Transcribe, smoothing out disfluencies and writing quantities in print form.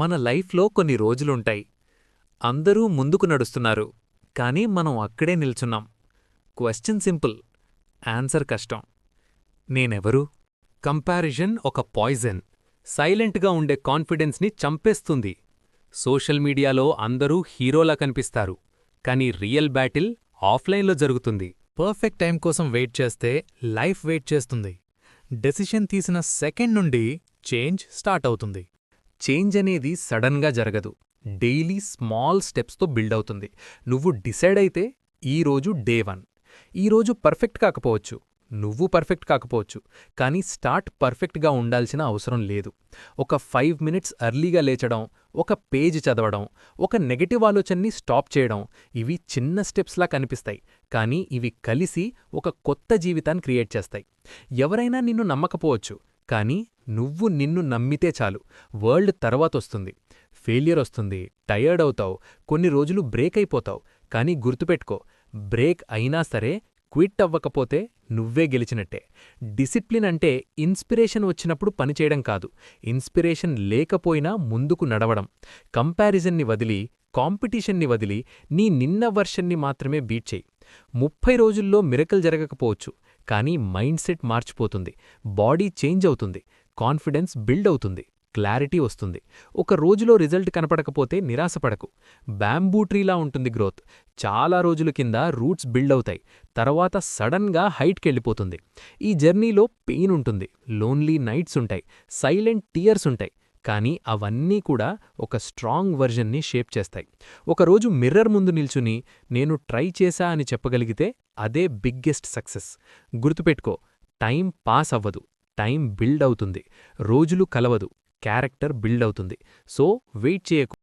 మన లైఫ్లో కొన్ని రోజులుంటాయి. అందరూ ముందుకు నడుస్తున్నారు, కానీ మనం అక్కడే నిల్చున్నాం. క్వశ్చన్ సింపుల్, ఆన్సర్ కష్టం. నేనెవరు? కంపారిజన్ ఒక పాయిజన్. సైలెంట్గా ఉండే కాన్ఫిడెన్స్ని చంపేస్తుంది. సోషల్ మీడియాలో అందరూ హీరోలా కనిపిస్తారు, కానీ రియల్ బ్యాటిల్ ఆఫ్లైన్లో జరుగుతుంది. పర్ఫెక్ట్ టైం కోసం వెయిట్ చేస్తే లైఫ్ వెయిట్ చేస్తుంది. డెసిషన్ తీసిన సెకండ్ నుండి చేంజ్ స్టార్ట్ అవుతుంది. చేంజ్ అనేది సడన్గా జరగదు, డైలీ స్మాల్ స్టెప్స్తో బిల్డ్ అవుతుంది. నువ్వు డిసైడ్ అయితే ఈరోజు డే 1. ఈరోజు పర్ఫెక్ట్ కాకపోవచ్చు, నువ్వు పర్ఫెక్ట్ కాకపోవచ్చు, కానీ స్టార్ట్ పర్ఫెక్ట్గా ఉండాల్సిన అవసరం లేదు. ఒక 5 మినిట్స్ ఎర్లీగా లేచడం, ఒక పేజ్ చదవడం, ఒక నెగటివ్ ఆలోచనని స్టాప్ చేయడం, ఇవి చిన్న స్టెప్స్లా కనిపిస్తాయి, కానీ ఇవి కలిసి ఒక కొత్త జీవితాన్ని క్రియేట్ చేస్తాయి. ఎవరైనా నిన్ను నమ్మకపోవచ్చు, కానీ నువ్వు నిన్ను నమ్మితే చాలు. వరల్డ్ తర్వాతొస్తుంది. ఫెయిల్యూర్ వస్తుంది, టయర్డ్ అవుతావు, కొన్ని రోజులు బ్రేక్ అయిపోతావు, కానీ గుర్తుపెట్టుకో, బ్రేక్ అయినా సరే క్విట్ అవ్వకపోతే నువ్వే గెలిచినట్టే. డిసిప్లిన్ అంటే ఇన్స్పిరేషన్ వచ్చినప్పుడు పనిచేయడం కాదు, ఇన్స్పిరేషన్ లేకపోయినా ముందుకు నడవడం. కంపారిజన్ని వదిలి, కాంపిటీషన్ని వదిలి, నీ నిన్న వర్షన్ని మాత్రమే బీట్ చెయ్యి. 30 రోజుల్లో మిరకల్ జరగకపోవచ్చు, కానీ మైండ్ సెట్ మార్చిపోతుంది, బాడీ చేంజ్ అవుతుంది, కాన్ఫిడెన్స్ బిల్డ్ అవుతుంది, క్లారిటీ వస్తుంది. ఒక రోజులో రిజల్ట్ కనపడకపోతే నిరాశపడకు. బ్యాంబూ ట్రీలా ఉంటుంది గ్రోత్. చాలా రోజుల కింద రూట్స్ బిల్డ్ అవుతాయి, తర్వాత సడన్గా హైట్కెళ్ళిపోతుంది. ఈ జర్నీలో పెయిన్ ఉంటుంది, లోన్లీ నైట్స్ ఉంటాయి, సైలెంట్ టీయర్స్ ఉంటాయి, కానీ అవన్నీ కూడా ఒక స్ట్రాంగ్ వర్జన్ని షేప్ చేస్తాయి. ఒకరోజు మిర్రర్ ముందు నిల్చుని నేను ట్రై చేశా అని చెప్పగలిగితే అదే బిగ్గెస్ట్ సక్సెస్. గుర్తుపెట్టుకో, టైం పాస్ అవ్వదు, టైం బిల్డ్ అవుతుంది. రోజులు కలవదు, క్యారెక్టర్ బిల్డ్ అవుతుంది. సో వెయిట్ చేయకు.